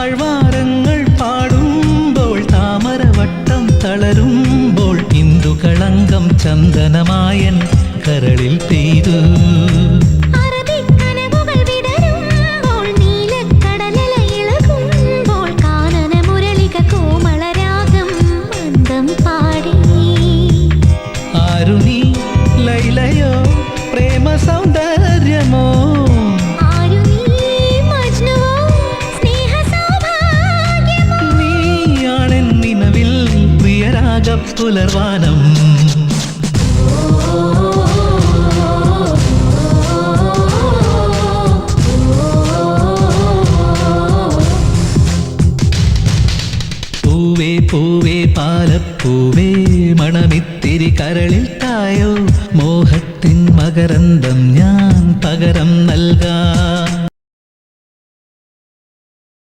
താഴ്വാരങ്ങൾ പാടുമ്പോൾ താമരവട്ടം തളരുമ്പോൾ ഇന്ദുകളങ്കം ചന്ദനമായൻ കരളിൽ പെയ്തു. ആരു നീ ലൈലയോ പ്രേമ സൗന്ദര്യമോ നീയാണെന്നിനവിൽ പ്രിയരാഗ പുലർവാനം. പൂവേ പൂവേ പാലപ്പൂവേ മണമിത്തിരി കരളിൽ തായോ മോഹത്തിൻ മകരന്തം ഞാൻ പകരം നൽകാം.